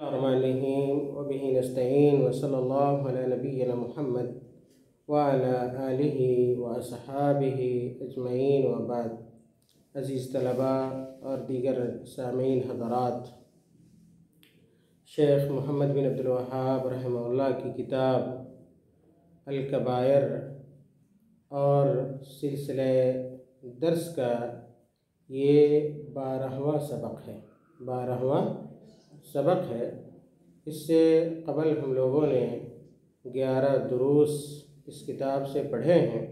الرحمن الرحیم وبہ نستعین وصلی اللہ علی نبینا محمد وعلی آلہ واصحابہ اجمعین وبعد۔ عزیز طلباء اور دیگر سامعین حضرات، شیخ محمد بن عبد الوہاب رحمہ اللہ کی کتاب الکبائر اور سلسلہ درس کا یہ 12واں سبق ہے۔ اس سے قبل ہم لوگوں نے 11 دروس اس کتاب سے پڑھے ہیں،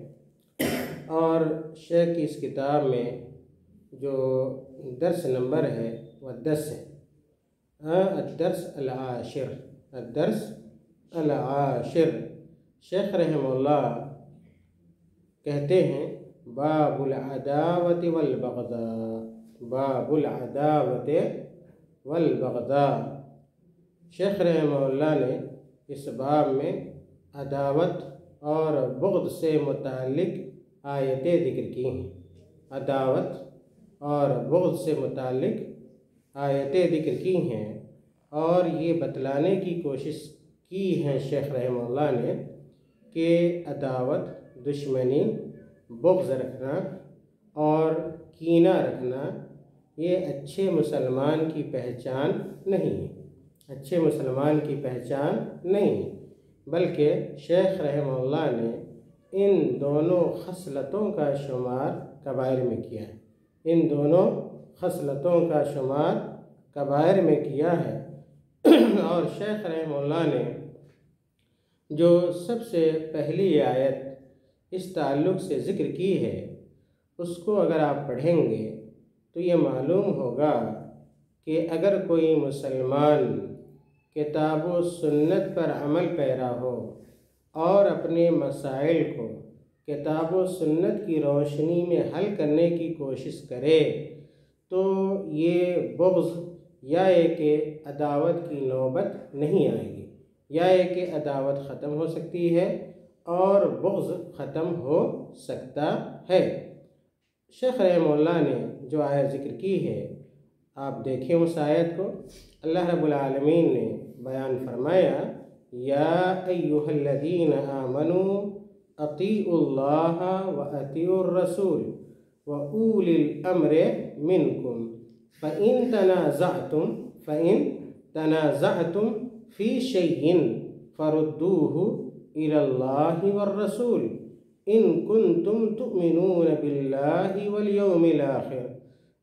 اور شیخ کی اس کتاب میں جو درس نمبر ہے وہ 10 ہے۔ الدرس العاشر۔ شیخ رحمہ اللہ کہتے ہیں باب العداوت والبغضاء۔ شیخ رحمہ اللہ نے اس باب میں عداوت اور بغض سے متعلق آیتیں ذکر کی ہیں۔ عداوت اور بغض سے متعلق آیتیں ذکر کی ہیں، اور یہ بتلانے کی کوشش کی ہے شیخ رحمہ اللہ نے کہ عداوت، دشمنی، بغض رکھنا اور کینہ رکھنا یہ اچھے مسلمان کی پہچان نہیں ہے، اچھے مسلمان کی پہچان نہیں، بلکہ شیخ رحمہ اللہ نے ان دونوں خصلتوں کا شمار کبائر میں کیا ہے، ان دونوں خصلتوں کا شمار کبائر میں کیا ہے۔ اور شیخ رحمہ اللہ نے جو سب سے پہلی آیت اس تعلق سے ذکر کی ہے، اس کو اگر آپ پڑھیں گے تو یہ معلوم ہوگا کہ اگر کوئی مسلمان کتاب و سنت پر عمل پیرا ہو اور اپنے مسائل کو کتاب و سنت کی روشنی میں حل کرنے کی کوشش کرے تو یہ بغض یا کہ عداوت کی نوبت نہیں آئے گی، یا کہ عداوت ختم ہو سکتی ہے اور بغض ختم ہو سکتا ہے۔ شیخ رحمہ اللہ نے جو آیت ذکر کی ہے، آپ دیکھیں اس آیت کو۔ اللہ رب العالمین نے بیان فرمایا یا ایہا الذین آمنوا اطیعوا اللہ و اطیعوا الرسول و اولی الامر منکم فإن تنازعتم فی شیء فردوه الی اللہ والرسول ان کنتم تؤمنون باللہ والیوم الآخر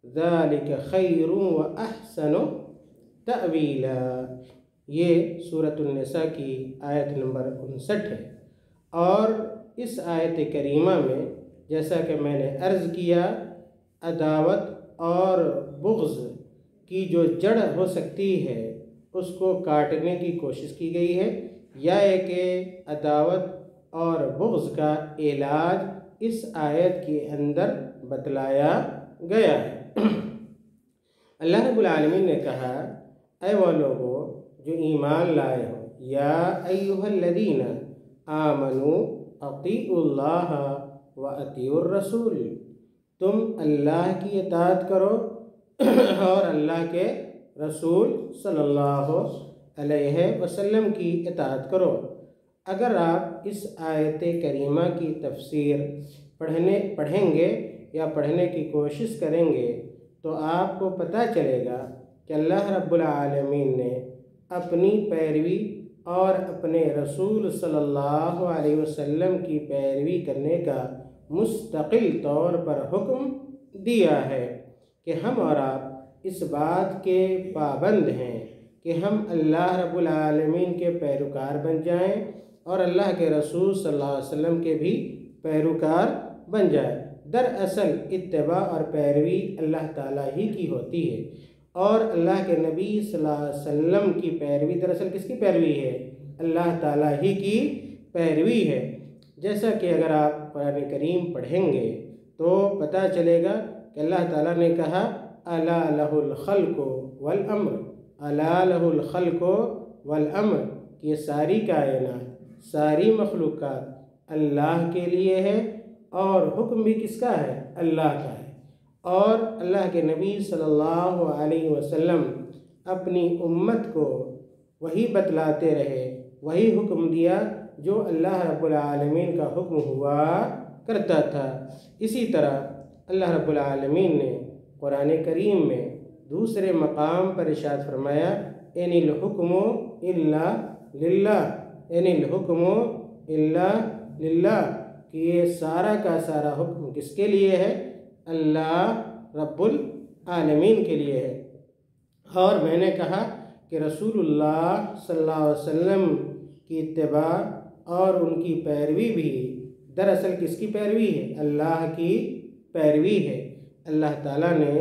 ذالک خیر و احسن تأویلا۔ یہ سورۃ النساء کی آیت نمبر 59 ہے، اور اس آیت کریمہ میں جیسا کہ میں نے عرض کیا، عداوت اور بغض کی جو جڑ ہو سکتی ہے اس کو کاٹنے کی کوشش کی گئی ہے، یا کہ عداوت اور بغض کا علاج اس آیت کے اندر بتلایا گیا ہے۔ اللہ رب العالمین نے کہا اے وہ لوگو جو ایمان لائے ہو، یا ایہا الذین آمنوا اطیعوا اللہ و اطیعوا الرسول، تم اللہ کی اطاعت کرو اور اللہ کے رسول صلی اللہ علیہ وسلم کی اطاعت کرو۔ اگر آپ اس آیت کریمہ کی تفسیر پڑھیں گے یا پڑھنے کی کوشش کریں گے تو آپ کو پتہ چلے گا کہ اللہ رب العالمین نے اپنی پیروی اور اپنے رسول صلی اللہ علیہ وسلم کی پیروی کرنے کا مستقل طور پر حکم دیا ہے کہ ہم اور آپ اس بات کے پابند ہیں کہ ہم اللہ رب العالمین کے پیروکار بن جائیں اور اللہ کے رسول صلی اللہ علیہ وسلم کے بھی پیروکار بن جائیں۔ دراصل اتباع اور پیروی اللہ تعالیٰ ہی کی ہوتی ہے، اور اللہ کے نبی صلی اللہ علیہ وسلم کی پیروی دراصل کس کی پیروی ہے؟ اللہ تعالیٰ ہی کی پیروی ہے۔ جیسا کہ اگر آپ قرآن کریم پڑھیں گے تو پتہ چلے گا کہ اللہ تعالیٰ نے کہا الا لہ الخلق والامر، الا لہ الخلق والامر، کہ یہ ساری کائنات، ساری مخلوقات اللہ کے لیے ہے اور حکم بھی کس کا ہے؟ اللہ کا ہے۔ اور اللہ کے نبی صلی اللہ علیہ وسلم اپنی امت کو وہی بتلاتے رہے، وہی حکم دیا جو اللہ رب العالمین کا حکم ہوا کرتا تھا۔ اسی طرح اللہ رب العالمین نے قرآن کریم میں دوسرے مقام پر ارشاد فرمایا، ان الحکم الا للہ، ان الحکم الا للہ، کہ یہ سارا کا سارا حکم کس کے لیے ہے؟ اللہ رب العالمین کے لیے ہے۔ اور میں نے کہا کہ رسول اللہ صلی اللہ علیہ وسلم کی اتباع اور ان کی پیروی بھی دراصل کس کی پیروی ہے؟ اللہ کی پیروی ہے۔ اللہ تعالیٰ نے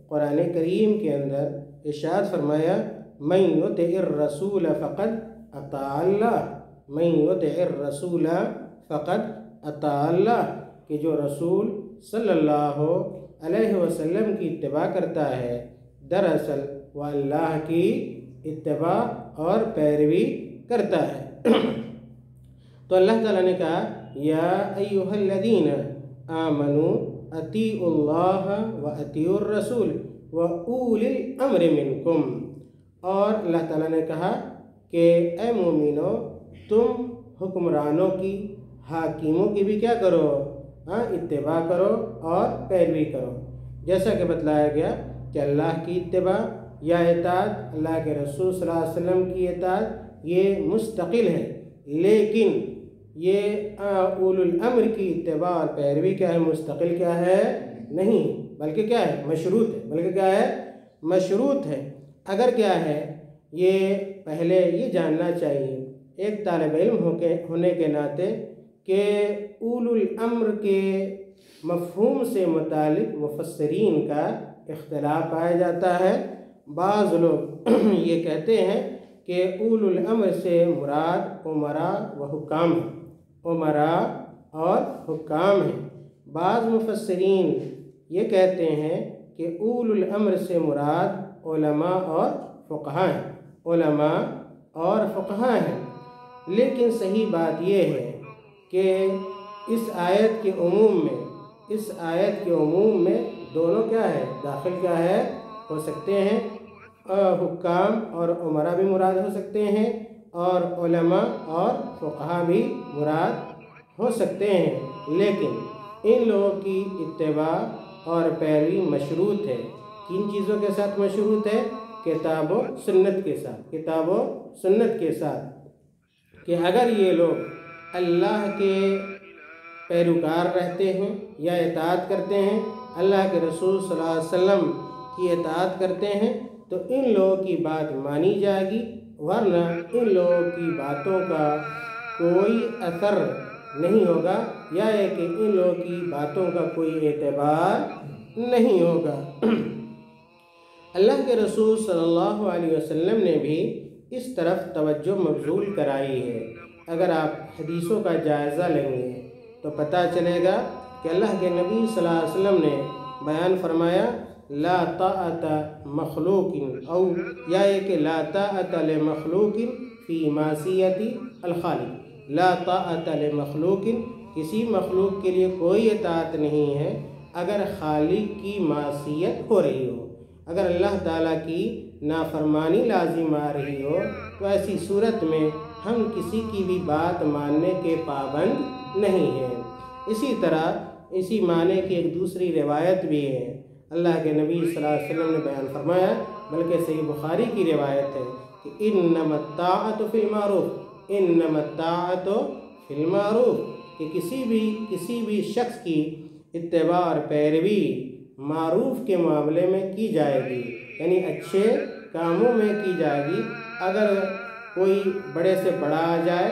قرآن کریم کے اندر ارشاد فرمایا، من یطع الرسول فقد اطاع اللہ، من یطع الرسول فقد اطاع اللہ، کہ جو رسول صلی اللہ علیہ وسلم کی اتباع کرتا ہے دراصل وہ اللہ کی اتباع اور پیروی کرتا ہے۔ تو اللہ تعالیٰ نے کہا، یا ایھا الذین آمنوا اطیعوا اللہ واطیعوا الرسول واولی الامر منکم، اور اللہ تعالیٰ نے کہا کہ اے مومنو تم حکمرانوں کی، حاکموں کی بھی کیا کرو؟ اتباع کرو اور پیروی کرو۔ جیسا کہ بتلایا گیا کہ اللہ کی اتباع یا اطاعت، اللہ کے رسول صلی اللہ علیہ وسلم کی اطاعت یہ مستقل ہے، لیکن یہ اولو الامر کی اتباع اور پیروی کیا ہے؟ مستقل کیا ہے؟ نہیں، بلکہ کیا ہے؟ مشروط ہے، بلکہ کیا ہے؟ مشروط ہے۔ اگر کیا ہے یہ پہلے یہ جاننا چاہیے ایک طالب علم ہونے کے ناطے کہ اولو الامر کے مفہوم سے متعلق مفسرین کا اختلاف پایا جاتا ہے۔ بعض لوگ یہ کہتے ہیں کہ اولو الامر سے مراد امراء و حکام ہیں، امراء اور حکام ہیں۔ بعض مفسرین یہ کہتے ہیں کہ اولو الامر سے مراد علماء اور فقہاء ہیں، علماء اور فقہاء ہیں۔ لیکن صحیح بات یہ ہے کہ اس آیت کے عموم میں دونوں کیا ہے؟ داخل کیا ہے؟ ہو سکتے ہیں، حکام اور امراء بھی مراد ہو سکتے ہیں، اور علماء اور فقہاء بھی مراد ہو سکتے ہیں، لیکن ان لوگوں کی اتباع اور پیروی مشروط ہے۔ کن چیزوں کے ساتھ مشروط ہے؟ کتاب و سنت کے ساتھ، کتاب و سنت کے ساتھ، کہ اگر یہ لوگ اللہ کے پیروکار رہتے ہیں یا اطاعت کرتے ہیں، اللہ کے رسول صلی اللہ علیہ وسلم کی اطاعت کرتے ہیں، تو ان لوگوں کی بات مانی جائے گی، ورنہ ان لوگوں کی باتوں کا کوئی اثر نہیں ہوگا، یا ہے کہ ان لوگوں کی باتوں کا کوئی اعتبار نہیں ہوگا۔ اللہ کے رسول صلی اللہ علیہ وسلم نے بھی اس طرف توجہ مبذول کرائی ہے۔ اگر آپ حدیثوں کا جائزہ لیں گے تو پتہ چلے گا کہ اللہ کے نبی صلی اللہ علیہ وسلم نے بیان فرمایا، لا طاعت مخلوق، او یا یہ کہ لا طاعت لمخلوق فی معصیت الخالق، لا طاعت لمخلوق، کسی مخلوق کے لیے کوئی اطاعت نہیں ہے اگر خالق کی معصیت ہو رہی ہو، اگر اللہ تعالیٰ کی نافرمانی لازم آ رہی ہو، تو ایسی صورت میں ہم کسی کی بھی بات ماننے کے پابند نہیں ہیں۔ اسی طرح اسی معنی کی ایک دوسری روایت بھی ہے، اللہ کے نبی صلی اللہ علیہ وسلم نے بیان فرمایا، بلکہ صحیح بخاری کی روایت ہے کہ انما الطاعت فی المعروف، انما الطاعت فی المعروف، کہ کسی بھی شخص کی اتباع اور پیروی معروف کے معاملے میں کی جائے گی، یعنی اچھے کاموں میں کی جائے گی۔ اگر کوئی بڑے سے بڑا آ جائے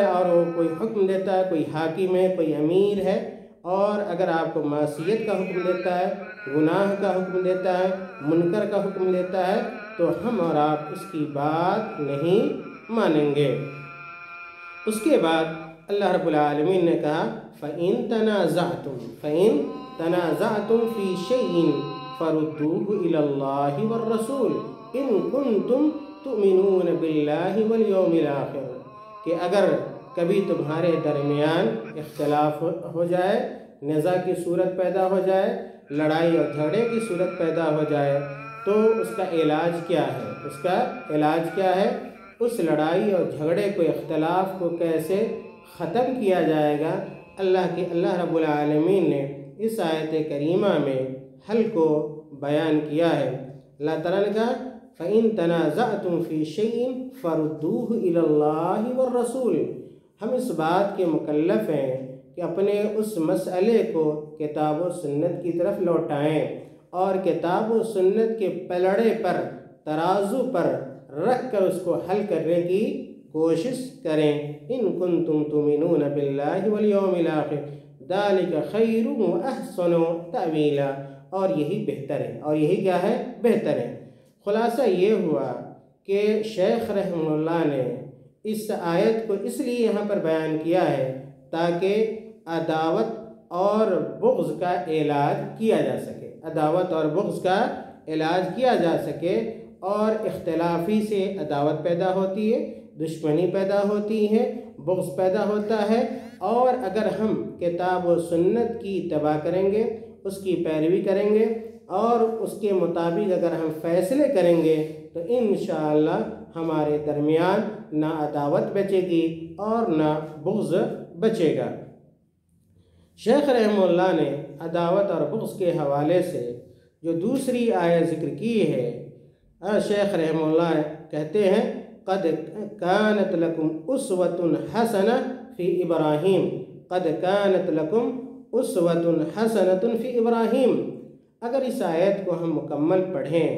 اور وہ کوئی حکم دیتا ہے، کوئی حاکم ہے، کوئی امیر ہے، اور اگر آپ کو معصیت کا حکم دیتا ہے، گناہ کا حکم دیتا ہے، منکر کا حکم دیتا ہے، تو ہم اور آپ اس کی بات نہیں مانیں گے۔ اس کے بعد اللہ رب العالمین نے کہا، فَإِن تَنَازَعْتُمْ فِي شَيْءٍ فَرُدُّوهُ إِلَى اللَّهِ وَالرَّسُولِ إِن كُنتُمْ تُؤْمِنُونَ بِاللَّهِ وَالْيَوْمِ الْآخِرِ، کہ اگر کبھی تمہارے درمیان اختلاف ہو جائے، نزاع کی صورت پیدا ہو جائے، لڑائی اور جھگڑے کی صورت پیدا ہو جائے، تو اس کا علاج کیا ہے؟ اس کا علاج کیا ہے؟ اس لڑائی اور جھگڑے کو، اختلاف کو کیسے ختم کیا جائے گا؟ اللہ رب العالمین نے اس آیت کریمہ میں حل کو بیان کیا ہے۔ اللہ تعالیٰ نے کہا فَإِن تَنَازَعْتُمْ فِي شَيْءٍ فَرُدُّوهُ إِلَى اللَّهِ وَالرَّسُولِ۔ ہم اس بات کے مکلف ہیں کہ اپنے اس مسئلے کو کتاب و سنت کی طرف لوٹائیں اور کتاب و سنت کے پلڑے پر، ترازو پر رکھ کر اس کو حل کرنے کی کوشش کریں۔ ان کنتم تؤمنون باللہ والیوم الآخر ذلک خیر واحسن تأویلا، اور یہی بہتر ہے، اور یہی کیا ہے؟ بہتر ہے۔ خلاصہ یہ ہوا کہ شیخ رحمہ اللہ نے اس آیت کو اس لیے یہاں پر بیان کیا ہے تاکہ عداوت اور بغض کا علاج کیا جا سکے، عداوت اور بغض کا علاج کیا جا سکے، اور اختلافی سے عداوت پیدا ہوتی ہے، دشمنی پیدا ہوتی ہے، بغض پیدا ہوتا ہے، اور اگر ہم کتاب و سنت کی اتباع کریں گے، اس کی پیروی کریں گے اور اس کے مطابق اگر ہم فیصلے کریں گے تو انشاءاللہ ہمارے درمیان نہ عداوت بچے گی اور نہ بغض بچے گا۔ شیخ رحمہ اللہ نے عداوت اور بغض کے حوالے سے جو دوسری آیت ذکر کی ہے، شیخ رحمہ اللہ کہتے ہیں قد كانت لكم اسوة حسنة في ابراہیم، قد كانت لكم اسوة حسنة في ابراہیم۔ اگر اس آیت کو ہم مکمل پڑھیں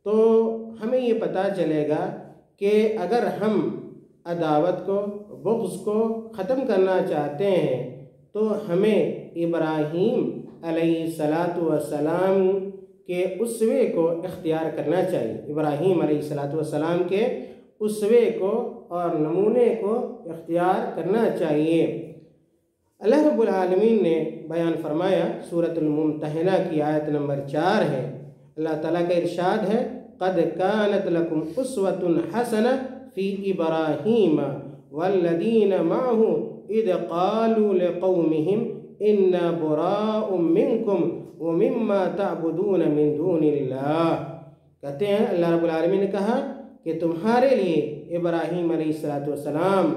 تو ہمیں یہ پتہ چلے گا کہ اگر ہم عداوت کو، بغض کو ختم کرنا چاہتے ہیں تو ہمیں ابراہیم علیہ السلام کے اسوے کو اختیار کرنا چاہیے، ابراہیم علیہ السلام کے اسوے کو اور نمونے کو اختیار کرنا چاہیے۔ اللہ رب العالمین نے بیان فرمایا، سورۃ الممتحنہ کی آیت نمبر 4 ہے، اللہ تعالیٰ کا ارشاد ہے قد كانت لكم اسوة حسنة في ابراہیم والذین معه اذ قالوا لقومهم انا براء منکم ومما تعبدون من دون اللہ۔ کہتے ہیں اللہ رب العالمین نے کہا کہ تمہارے لیے ابراہیم علیہ السلام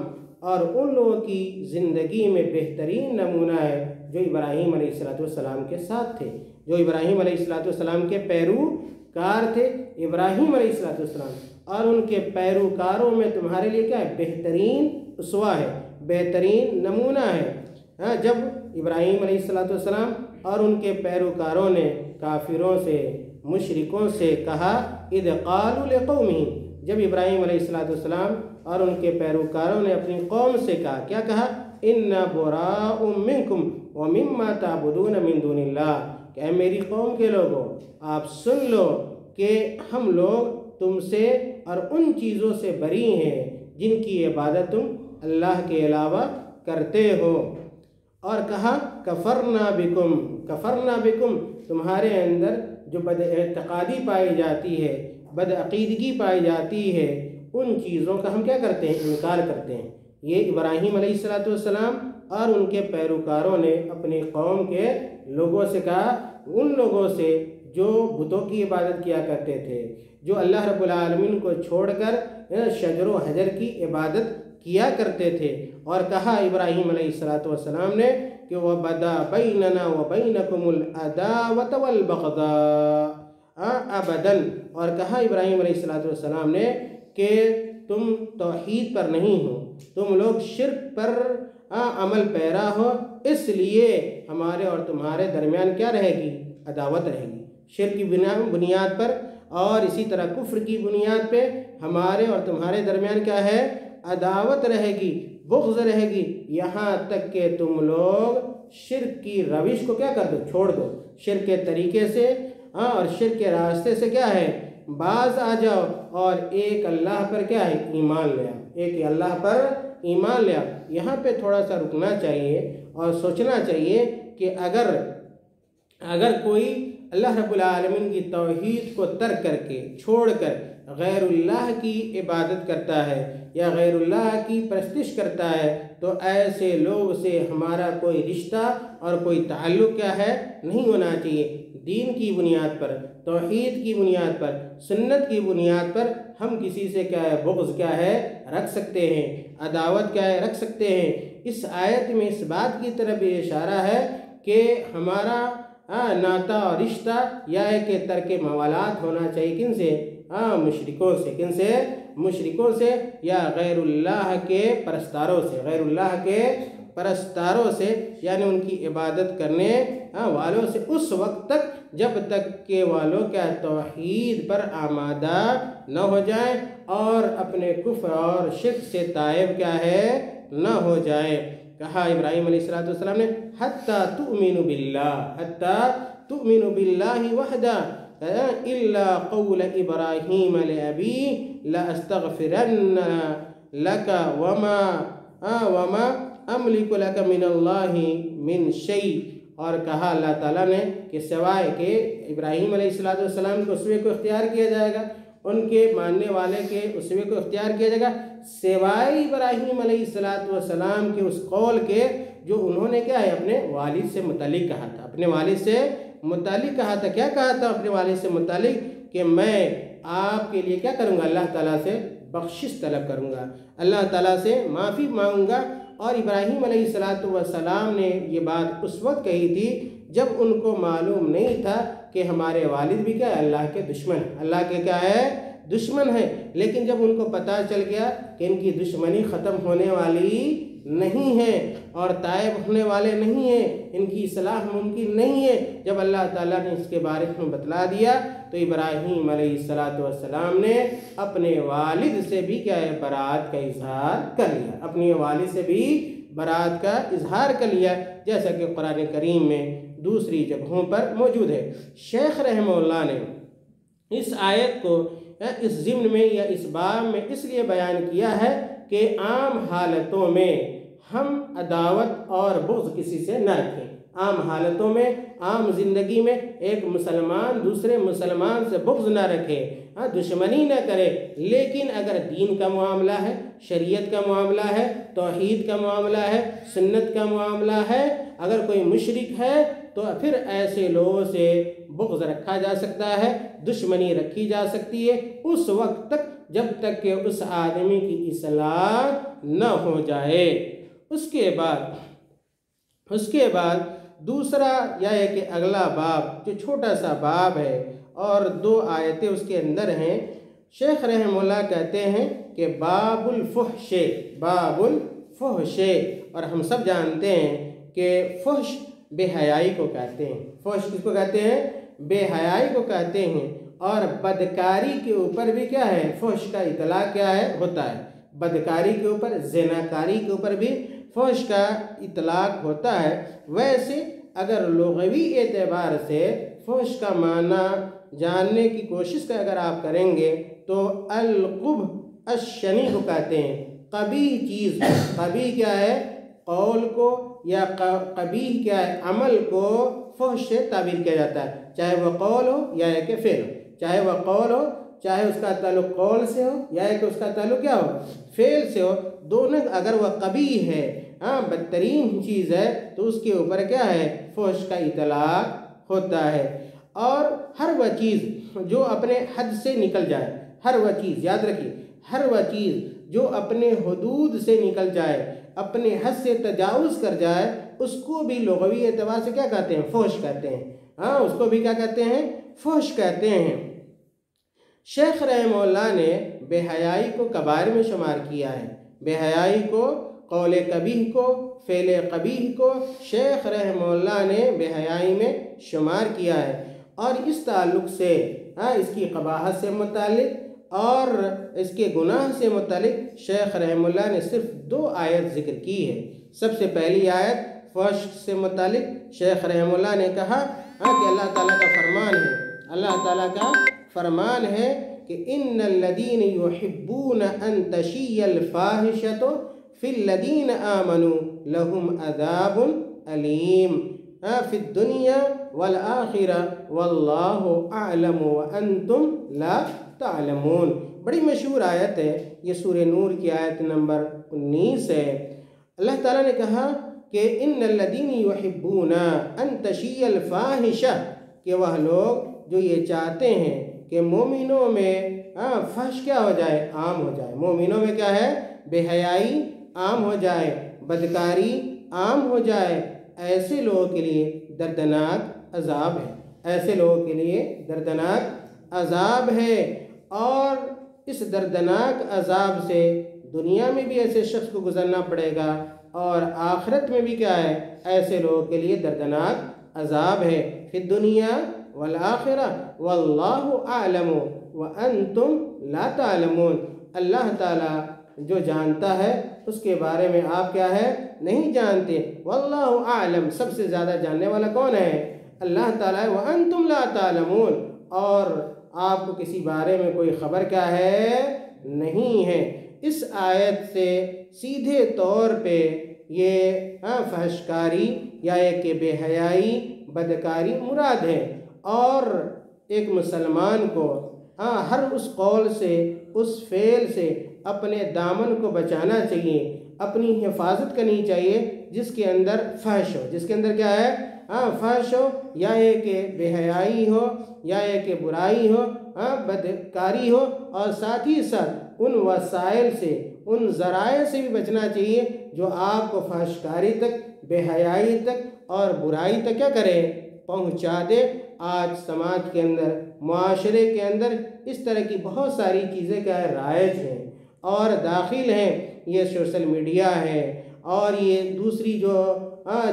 اور ان لوگوں کی زندگی میں بہترین نمونہ ہے جو ابراہیم علیہ السلام کے ساتھ تھے، جو ابراہیم علیہ السلام کے پیروکار تھے۔ ابراہیم علیہ السلام اور ان کے پیروکاروں میں تمہارے لیے کیا ہے؟ بہترین اسوہ ہے، بہترین نمونہ ہے۔ جب ابراہیم علیہ السلام اور ان کے پیروکاروں نے کافروں سے، مشرکوں سے کہا اذ قالوا لقومهم، جب ابراہیم علیہ السلام اور ان کے پیروکاروں نے اپنی قوم سے کہا، کیا کہا؟ انا براء منکم ومما تعبدون من دون اللہ، کہ اے میری قوم کے لوگوں آپ سن لو کہ ہم لوگ تم سے اور ان چیزوں سے بری ہیں جن کی عبادت تم اللہ کے علاوہ کرتے ہو۔ اور کہا کفرنا بکم، تمہارے اندر جو بد اعتقادی پائی جاتی ہے، بد عقیدگی پائی جاتی ہے، ان چیزوں کا ہم کیا کرتے ہیں؟ انکار کرتے ہیں۔ یہ ابراہیم علیہ السلام اور ان کے پیروکاروں نے اپنی قوم کے لوگوں سے کہا، ان لوگوں سے جو بتوں کی عبادت کیا کرتے تھے، جو اللہ رب العالمین کو چھوڑ کر شجر و حجر کی عبادت کیا کرتے تھے، اور کہا ابراہیم علیہ السلام نے کہ وَبَدَا بَيْنَنَا وَبَيْنَكُمُ الْعَدَاوَةَ وَالْبَغْضَاءَ أَبَدًا، اور کہا ابراہیم علیہ السلام نے کہ تم توحید پر نہیں ہو، تم لوگ شرک پر عمل پیرا ہو، اس لیے ہمارے اور تمہارے درمیان کیا رہے گی؟ عداوت رہے گی، شرک کی بنیاد پر اور اسی طرح کفر کی بنیاد پہ ہمارے اور تمہارے درمیان کیا ہے؟ عداوت رہے گی، بغض رہے گی، یہاں تک کہ تم لوگ شرک کی روش کو کیا کر دو؟ چھوڑ دو، شرک کے طریقے سے اور شرک کے راستے سے کیا ہے؟ باز آ جاؤ اور ایک اللہ پر کیا ہے؟ ایمان لے آؤ، ایک اللہ پر ایمان لے آؤ۔ یہاں پہ تھوڑا سا رکنا چاہیے اور سوچنا چاہیے کہ اگر کوئی اللہ رب العالمین کی توحید کو ترک کر کے، چھوڑ کر غیر اللہ کی عبادت کرتا ہے یا غیر اللہ کی پرستش کرتا ہے تو ایسے لوگ سے ہمارا کوئی رشتہ اور کوئی تعلق کیا ہے؟ نہیں ہونا چاہیے۔ دین کی بنیاد پر، توحید کی بنیاد پر، سنت کی بنیاد پر ہم کسی سے کیا ہے بغض کیا ہے رکھ سکتے ہیں، عداوت کیا ہے رکھ سکتے ہیں۔ اس آیت میں اس بات کی طرف بھی اشارہ ہے کہ ہمارا ناتا اور رشتہ یا ہے کہ ترک موالات ہونا چاہیے کن سے؟ مشرکوں سے۔ کن سے؟ مشرکوں سے یا غیر اللہ کے پرستاروں سے، غیر اللہ کے پرستاروں سے، یعنی ان کی عبادت کرنے والوں سے، اس وقت تک جب تک کہ والوں کیا توحید پر آمادہ نہ ہو جائیں اور اپنے کفر اور شرک سے تائب کیا ہے نہ ہو جائے۔ کہا ابراہیم علیہ السلام نے حتیٰ تؤمنوا باللہ، حتیٰ تؤمنوا باللہ وحدہ الا قول ابراہیم لأبیہ لأستغفرن لک وما املک لک من اللہ من شیء۔ اور کہا اللہ تعالیٰ نے کہ سوائے کہ ابراہیم علیہ السلام کے اسوے کو اختیار کیا جائے گا، ان کے ماننے والے کے اسوے کو اختیار کیا جائے گا، سوائے ابراہیم علیہ السلام کے اس قول کے جو انہوں نے کیا ہے اپنے والد سے متعلق کہا تھا، اپنے والد سے متعلق کہا تھا۔ کیا کہا تھا اپنے والد سے متعلق؟ کہ میں آپ کے لیے کیا کروں گا؟ اللہ تعالیٰ سے بخشش طلب کروں گا، اللہ تعالیٰ سے معافی مانگوں گا۔ اور ابراہیم علیہ السلام نے یہ بات اس وقت کہی تھی جب ان کو معلوم نہیں تھا کہ ہمارے والد بھی کیا ہے اللہ کے دشمن ہیں، اللہ کے کیا ہے دشمن ہیں۔ لیکن جب ان کو پتہ چل گیا کہ ان کی دشمنی ختم ہونے والی نہیں ہے اور تائب ہونے والے نہیں ہیں، ان کی اصلاح ممکن نہیں ہے، جب اللہ تعالیٰ نے اس کے بارے میں بتلا دیا تو ابراہیم علیہ السلام نے اپنے والد سے بھی کیا ہے برات کا اظہار کر لیا، اپنے والد سے بھی برات کا اظہار کر لیا، جیسا کہ قرآن کریم میں دوسری جگہوں پر موجود ہے۔ شیخ رحمہ اللہ نے اس آیت کو اس ضمن میں یا اس باب میں اس لیے بیان کیا ہے کہ عام حالتوں میں ہم عداوت اور بغض کسی سے نہ رکھیں، عام حالتوں میں، عام زندگی میں ایک مسلمان دوسرے مسلمان سے بغض نہ رکھے، دشمنی نہ کرے۔ لیکن اگر دین کا معاملہ ہے، شریعت کا معاملہ ہے، توحید کا معاملہ ہے، سنت کا معاملہ ہے، اگر کوئی مشرک ہے تو پھر ایسے لوگوں سے بغض رکھا جا سکتا ہے، دشمنی رکھی جا سکتی ہے اس وقت تک جب تک کہ اس آدمی کی اصلاح نہ ہو جائے۔ اس کے بعد دوسرا یا ہے کہ اگلا باب جو چھوٹا سا باب ہے اور 2 آیتیں اس کے اندر ہیں، شیخ رحمہ اللہ کہتے ہیں کہ باب الفحش، باب الفحش، اور ہم سب جانتے ہیں کہ فحش بے حیائی کو کہتے ہیں۔ فحش کس کو کہتے ہیں؟ بے حیائی کو کہتے ہیں۔ اور بدکاری کے اوپر بھی کیا ہے فحش کا اطلاق کیا ہے ہوتا ہے، بدکاری کے اوپر، زناکاری کے اوپر بھی فحش کا اطلاق ہوتا ہے۔ ویسے اگر لغوی اعتبار سے فحش کا معنی جاننے کی کوشش کا اگر آپ کریں گے تو القبح الشنی کو کہتے ہیں، قبیح چیز۔ قبیح کیا ہے؟ قول کو، یا قبیح کیا ہے عمل کو فحش سے تعبیر کیا جاتا ہے، چاہے وہ قول ہو یا کہ فعل ہو، چاہے وہ قول ہو، چاہے اس کا تعلق قول سے ہو یا کہ اس کا تعلق کیا ہو فعل سے ہو، دونوں اگر وہ قبیح ہے، بدترین چیز ہے، تو اس کے اوپر کیا ہے فحش کا اطلاق ہوتا ہے۔ اور ہر وہ چیز جو اپنے حد سے نکل جائے، ہر وہ چیز یاد رکھیے، ہر وہ چیز جو اپنے حدود سے نکل جائے، اپنے حد سے تجاوز کر جائے، اس کو بھی لغوی اعتبار سے کیا کہتے ہیں؟ فحش کہتے ہیں۔ اس کو بھی کیا کہتے ہیں؟ فحش کہتے ہیں۔ شیخ رحمہ اللہ نے بے حیائی کو کبائر میں شمار کیا ہے، بے حیائی کو، قول قبیح کو، فعل قبیح کو شیخ رحمہ اللہ نے بے حیائی میں شمار کیا ہے۔ اور اس تعلق سے اس کی قباحت سے متعلق اور اس کے گناہ سے متعلق شیخ رحمہ اللہ نے صرف 2 آیت ذکر کی ہے۔ سب سے پہلی آیت فحش سے متعلق شیخ رحمہ اللہ نے کہا کہ اللہ تعالیٰ کا فرمان ہے، اللہ تعالیٰ کا فرمان ہے کہ ان الذین یحبون ان تشیع الفاحشۃ فی الذین آمنوا لہم عذاب علیم فی الدنیا والآخرہ واللہ اعلم وانتم لا تعلمون۔ بڑی مشہور آیت ہے یہ، سورہ نور کی آیت نمبر 19 ہے۔ اللہ تعالیٰ نے کہا کہ ان الذین یحبون ان تشیع الفاحشہ، کہ وہ لوگ جو یہ چاہتے ہیں کہ مومنوں میں فحش کیا ہو جائے؟ عام ہو جائے۔ مومنوں میں کیا ہے؟ بے حیائی عام ہو جائے، بدکاری عام ہو جائے، ایسے لوگوں کے لیے دردناک عذاب ہے، ایسے لوگوں کے لیے دردناک عذاب ہے۔ اور اس دردناک عذاب سے دنیا میں بھی ایسے شخص کو گزرنا پڑے گا، اور آخرت میں بھی کیا ہے؟ ایسے لوگوں کے لیے دردناک عذاب ہے۔ فی الدنیا والآخرہ واللہ اعلم وانتم لا تعلمون۔ اللہ تعالیٰ جو جانتا ہے اس کے بارے میں آپ کیا ہے؟ نہیں جانتے۔ واللہ اعلم، سب سے زیادہ جاننے والا کون ہے؟ اللہ تعالیٰ ہے۔ وانتم لا تعلمون، اور آپ کو کسی بارے میں کوئی خبر کیا ہے؟ نہیں ہے۔ اس آیت سے سیدھے طور پہ یہ فحش کاری یا ایک بے حیائی، بدکاری مراد ہے، اور ایک مسلمان کو ہر اس قول سے، اس فعل سے اپنے دامن کو بچانا چاہیے، اپنی حفاظت کرنی چاہیے جس کے اندر فحش ہو، جس کے اندر کیا ہے؟ فحش ہو، یا ایک بے حیائی ہو، یا ایک برائی ہو، بدکاری ہو، اور ساتھ ہی ساتھ ان وسائل سے، ان ذرائع سے بھی بچنا چاہیے جو آپ کو فحش کاری تک، بے حیائی تک اور برائی تک کیا کرے؟ پہنچا دے۔ آج سماج کے اندر، معاشرے کے اندر اس طرح کی بہت ساری چیزیں کیا ہے؟ رائج ہیں اور داخل ہیں۔ یہ سوشل میڈیا ہے، اور یہ دوسری جو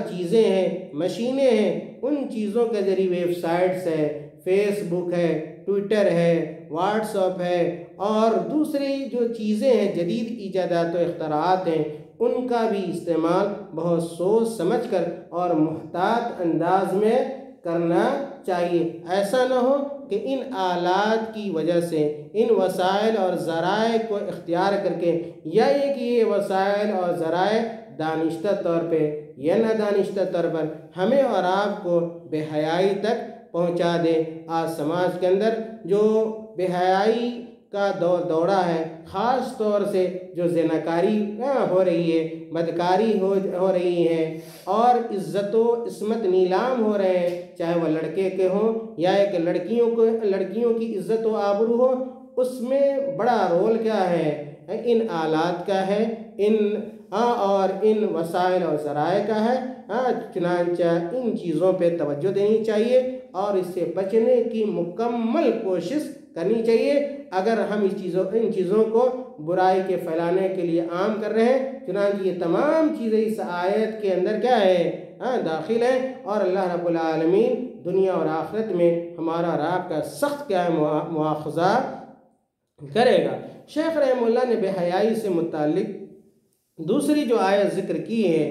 چیزیں ہیں، مشینیں ہیں، ان چیزوں کے ذریعے ویب سائٹس ہے، فیس بک ہے، ٹویٹر ہے، واٹس ایپ ہے، اور دوسری جو چیزیں ہیں، جدید ایجادات و اختراعات ہیں، ان کا بھی استعمال بہت سوچ سمجھ کر اور محتاط انداز میں کرنا چاہیے۔ ایسا نہ ہو کہ ان آلات کی وجہ سے، ان وسائل اور ذرائع کو اختیار کر کے، یا یہ کہ یہ وسائل اور ذرائع دانشتہ طور پہ یا نادانشتہ طور پر ہمیں اور آپ کو بے حیائی تک پہنچا دے۔ آج سماج کے اندر جو بے حیائی کا دورہ ہے، خاص طور سے جو زناکاری ہو رہی ہے، بدکاری ہو رہی ہے، اور عزت و عصمت نیلام ہو رہے ہیں، چاہے وہ لڑکے کے ہوں یا ایک لڑکیوں کی عزت و آبرو ہو، اس میں بڑا رول کیا ہے؟ ان آلات کا ہے، اور ان وسائل اور ذرائع کا ہے۔ چنانچہ ان چیزوں پہ توجہ دینی چاہیے اور اس سے بچنے کی مکمل کوشش کرنی چاہیے۔ اگر ہم ان چیزوں کو برائی کے پھیلانے کے لیے عام کر رہے ہیں، چنانچہ یہ تمام چیزیں اس آیت کے اندر کیا ہے؟ داخل ہے، اور اللہ رب العالمین دنیا اور آخرت میں ہمارا اور آپ کا سخت کیا ہے؟ مواخذہ کرے گا۔ شیخ رحمہ اللہ نے بے حیائی سے متعلق دوسری جو آیت ذکر کی ہے،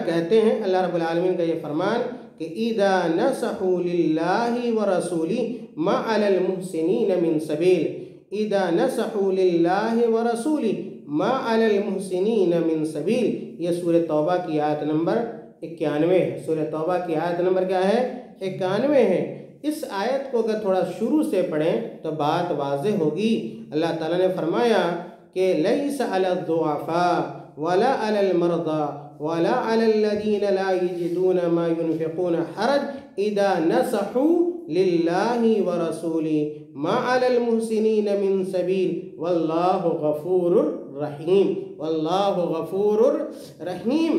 کہتے ہیں اللہ رب العالمین کا یہ فرمان کہ اِذَا نَصَحُوا لِلَّهِ وَرَسُولِهِ مَا عَلَى الْمُحْسِنِينَ مِن سَبِيلٍ۔ اِذَا نَصَحُوا لِلَّهِ وَرَسُولِهِ مَا عَلَى الْمُحْسِنِينَ مِن سَبِيلٍ۔ یہ سورہ توبہ کی آیت نمبر 91 ہے۔ سورہ توبہ کی آیت نمبر کیا ہے؟ 91 ہے۔ اس آیت کو اگر تھوڑا شروع سے پڑھیں تو بات واضح ہوگی۔ اللہ تعالیٰ نے فرمایا کہ لَيْسَ عَلَى الضُّعَفَاءِ وَلَا عَلَى الْمَرْضَى وَلَا عَلَى الَّذِينَ لَا يَجِدُونَ مَا يُنْفِقُونَ حَرَجٌ إِذَا نَصَحُوا لِلَّهِ وَرَسُولِهِ مَا عَلَى الْمُحْسِنِينَ مِن سَبِيلٍ وَاللَّهُ غَفُورٌ رَحِيمٌ۔ وَاللَّهُ غَفُورٌ رَحِيمٌ۔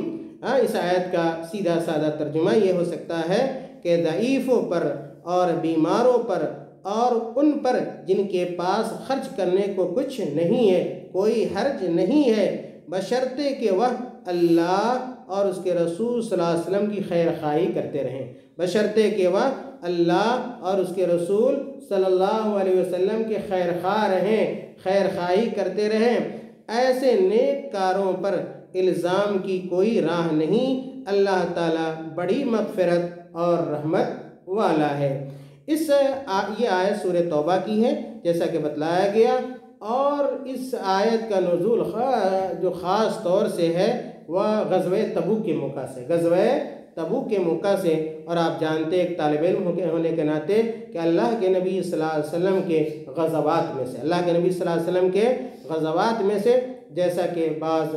اس آیت کا سیدھا سادہ ترجمہ یہ ہو سکتا ہے کہ ضعیفوں پر اور بیماروں پر اور ان پر جن کے پاس خرچ کرنے کو کچھ نہیں ہے، کوئی حرج نہیں ہے، بشرطے کہ وہ اللہ اور اس کے رسول صلی اللہ علیہ وسلم کی خیر خواہی کرتے رہیں، بشرطے کہ وہ اللہ اور اس کے رسول صلی اللہ علیہ وسلم کے خیر خواہ رہیں، خیر خواہی کرتے رہیں۔ ایسے نیک کاروں پر الزام کی کوئی راہ نہیں، اللہ تعالیٰ بڑی مغفرت اور رحمت والا ہے۔ یہ آیت سورہ توبہ کی ہے جیسا کہ بتلایا گیا، اور اس آیت کا نزول جو خاص طور سے ہے وہ غزوہ تبوک کے موقع سے، غزوہ تبوک کے موقع سے۔ اور آپ جانتے ایک طالب علم ہونے کے ناطے کہ اللہ کے نبی صلی اللہ علیہ وسلم کے غزوات میں سے، اللہ کے نبی صلی اللہ علیہ وسلم کے غزوات میں سے، جیسا کہ بعض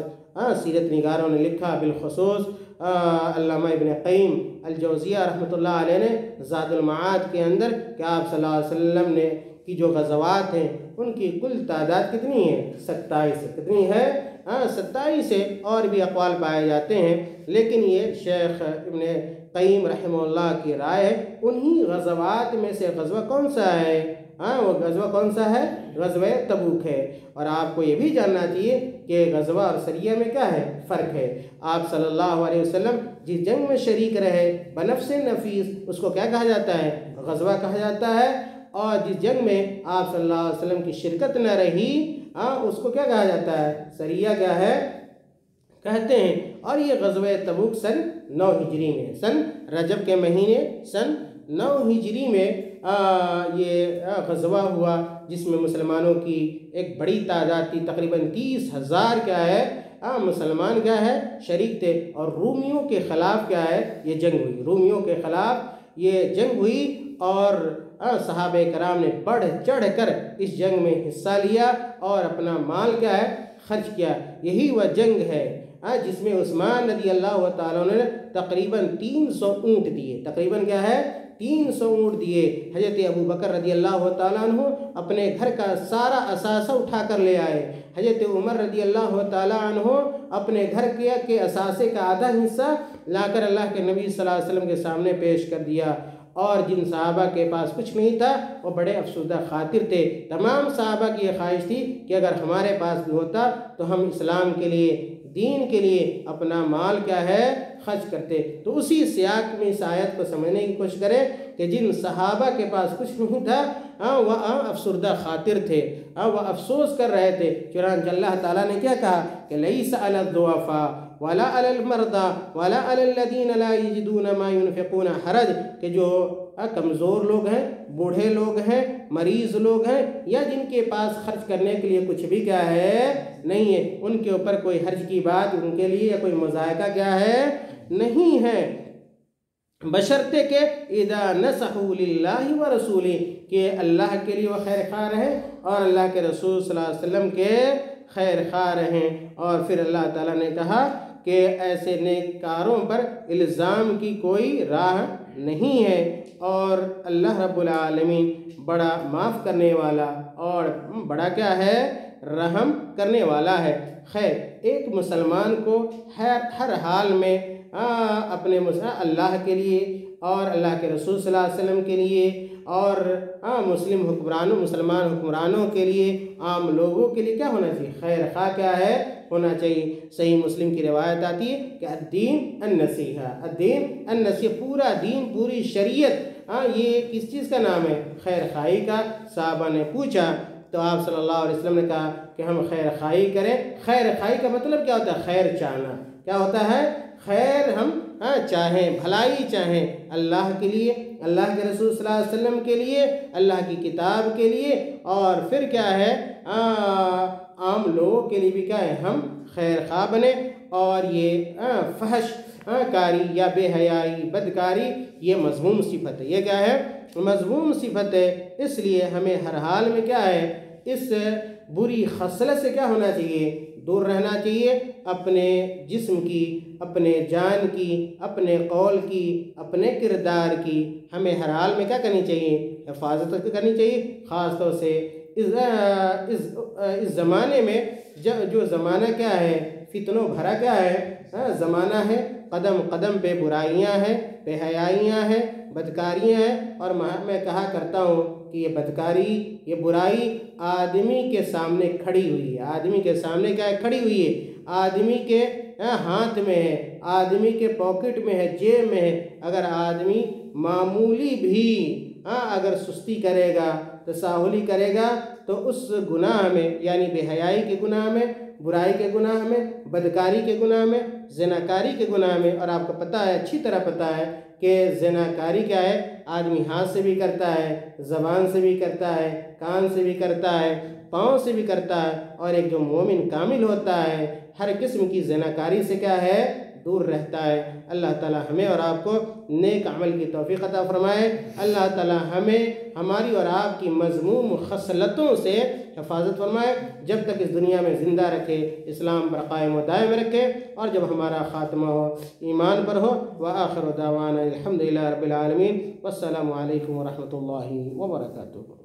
سیرت نگاروں نے لکھا، بالخصوص علامہ ابن قیم الجوزیہ رحمۃ اللہ علیہ نے زاد المعاد کے اندر کہ آپ صلی اللہ علیہ وسلم نے کی جو غزوات ہیں ان کی کل تعداد کتنی ہے؟ 27 ہے۔ کتنی ہے؟ 27 ہے۔ اور بھی اقوال پائے جاتے ہیں، لیکن یہ شیخ ابن قیم رحمہ اللہ کی رائے ہے۔ انہی غزوات میں سے غزوہ کون سا ہے؟ وہ غزوہ کون سا ہے؟ غزوہ تبوک ہے۔ اور آپ کو یہ بھی جاننا چاہیے کہ غزوہ اور سریہ میں کیا ہے؟ فرق ہے۔ آپ صلی اللہ علیہ وسلم جس جنگ میں شریک رہے بنفس نفیس، اس کو کیا کہا جاتا ہے؟ غزوہ کہا جاتا ہے۔ اور جس جنگ میں آپ صلی اللہ علیہ وسلم کی شرکت نہ رہی اس کو کیا کہا جاتا ہے؟ سریہ کیا ہے کہتے ہیں۔ اور یہ غزوہ تبوک سن 9 ہجری میں، سن رجب کے مہینے سن 9 ہجری میں یہ غزوہ ہوا، جس میں مسلمانوں کی ایک بڑی تعداد تھی، تقریباً 30,000 کیا ہے مسلمان کیا ہے شریک تھے۔ اور رومیوں کے خلاف کیا ہے یہ جنگ ہوئی، رومیوں کے خلاف یہ جنگ ہوئی، اور صحابہ کرام نے بڑھ چڑھ کر اس جنگ میں حصہ لیا اور اپنا مال کیا ہے خرچ کیا۔ یہی وہ جنگ ہے جس میں عثمان رضی اللہ تعالیٰ نے تقریباً 300 اونٹ دیے، تقریباً کیا ہے 300 اونٹ دیے۔ حضرت ابو بکر رضی اللہ تعالیٰ عنہ اپنے گھر کا سارا اثاثہ اٹھا کر لے آئے۔ حضرت عمر رضی اللہ تعالیٰ عنہ اپنے گھر کے اثاثے کا آدھا حصہ لا کر اللہ کے نبی صلی اللہ علیہ وسلم کے سامنے پیش کر دیا۔ اور جن صحابہ کے پاس کچھ نہیں تھا وہ بڑے افسردہ خاطر تھے۔ تمام صحابہ کی یہ خواہش تھی کہ اگر ہمارے پاس بھی ہوتا تو ہم اسلام کے لیے، دین کے لیے اپنا مال کیا ہے خرچ کرتے۔ تو اسی سیاق میں اس آیت کو سمجھنے کی کوشش کریں کہ جن صحابہ کے پاس کچھ نہیں تھا وہ افسردہ خاطر تھے، وہ افسوس کر رہے تھے۔ چنانچہ اللہ تعالیٰ نے کیا کہا کہ لیس علی الضعفاء ولا علی المرضى ولا علی الذین لا یجدون ما ينفقون حرج، کہ جو کمزور لوگ ہیں، بوڑھے لوگ ہیں، مریض لوگ ہیں، یا جن کے پاس خرچ کرنے کے لیے کچھ بھی کیا ہے نہیں ہے، ان کے اوپر کوئی حرج کی بات ان کے لیے یا کوئی مذائقہ کیا ہے نہیں ہے، بشرطے کہ اذا نصحوا للہ ورسولہ، کہ اللہ کے لیے وہ خیر خواہ رہیں اور اللہ کے رسول صلی اللہ علیہ وسلم کے خیر خواہ رہیں۔ اور پھر اللہ تعالیٰ نے کہا کہ ایسے نیک کاروں پر الزام کی کوئی راہ نہیں ہے، اور اللہ رب العالمین بڑا معاف کرنے والا اور بڑا کیا ہے رحم کرنے والا ہے۔ خیر، ایک مسلمان کو ہر حال میں اپنے اللہ کے لیے اور اللہ کے رسول صلی اللہ علیہ وسلم کے لیے اور مسلمان حکمرانوں کے لیے، عام لوگوں کے لیے کیا ہونا چاہیے؟ خیر خواہ کیا ہے ہونا چاہیے۔ صحیح مسلم کی روایت آتی ہے کہ الدین النصیحہ، الدین النصیحہ، پورا دین، پوری شریعت یہ کس چیز کا نام ہے؟ خیر خواہی کا۔ صحابہ نے پوچھا تو آپ صلی اللہ علیہ وسلم نے کہا کہ ہم خیر خواہی کریں۔ خیر خواہی کا مطلب کیا ہوتا ہے؟ خیر چاہنا۔ کیا ہوتا ہے؟ خیر ہم چاہیں، بھلائی چاہیں اللہ کے لیے، اللہ کے رسول صلی اللہ علیہ وسلم کے لیے، اللہ کی کتاب کے لیے، اور پھر کیا ہے عام لوگوں کے لیے بھی کیا ہے ہم خیر خواہ بنیں۔ اور یہ فحش کاری یا بے حیائی، بدکاری، یہ مذموم صفت ہے۔ یہ کیا ہے؟ مذموم صفت ہے۔ اس لیے ہمیں ہر حال میں کیا ہے اس بری خصلت سے کیا ہونا چاہیے؟ دور رہنا چاہیے۔ اپنے جسم کی، اپنے جان کی، اپنے قول کی، اپنے کردار کی ہمیں ہر حال میں کیا کرنی چاہیے؟ حفاظت کرنی چاہیے۔ خاص طور سے اس زمانے میں جو زمانہ کیا ہے فتنوں بھرا کیا ہے زمانہ ہے، قدم قدم پہ برائیاں ہیں، بے حیائیاں ہیں، بدکاریاں ہیں۔ اور میں کہا کرتا ہوں کہ یہ بدکاری، یہ برائی آدمی کے سامنے کھڑی ہوئی ہے۔ آدمی کے سامنے کیا ہے؟ کھڑی ہوئی ہے۔ آدمی کے ہاتھ میں ہے، آدمی کے پاکٹ میں ہے، جیب میں ہے۔ اگر آدمی معمولی بھی اگر سستی کرے گا، تساہلی کرے گا، تو اس گناہ میں، یعنی بے حیائی کے گناہ میں، برائی کے گناہ میں، بدکاری کے گناہ میں، زناکاری کے گناہ میں۔ اور آپ کو پتہ ہے، اچھی طرح پتہ ہے کہ زناکاری کیا ہے؟ آدمی ہاتھ سے بھی کرتا ہے، زبان سے بھی کرتا ہے، کان سے بھی کرتا ہے، پاؤں سے بھی کرتا ہے۔ اور ایک جو مومن کامل ہوتا ہے ہر قسم کی زناکاری سے کیا ہے دور رہتا ہے۔ اللہ تعالی ہمیں اور آپ کو نیک عمل کی توفیق عطا فرمائے۔ اللہ تعالی ہمیں ہماری اور آپ کی مذموم خصلتوں سے حفاظت فرمائے، جب تک اس دنیا میں زندہ رکھے، اسلام پر قائم و دائم رکھے، اور جب ہمارا خاتمہ ہو ایمان پر ہو۔ وآخر دعوانا الحمدللہ رب العالمین، والسلام علیکم ورحمۃ اللہ وبرکاتہ۔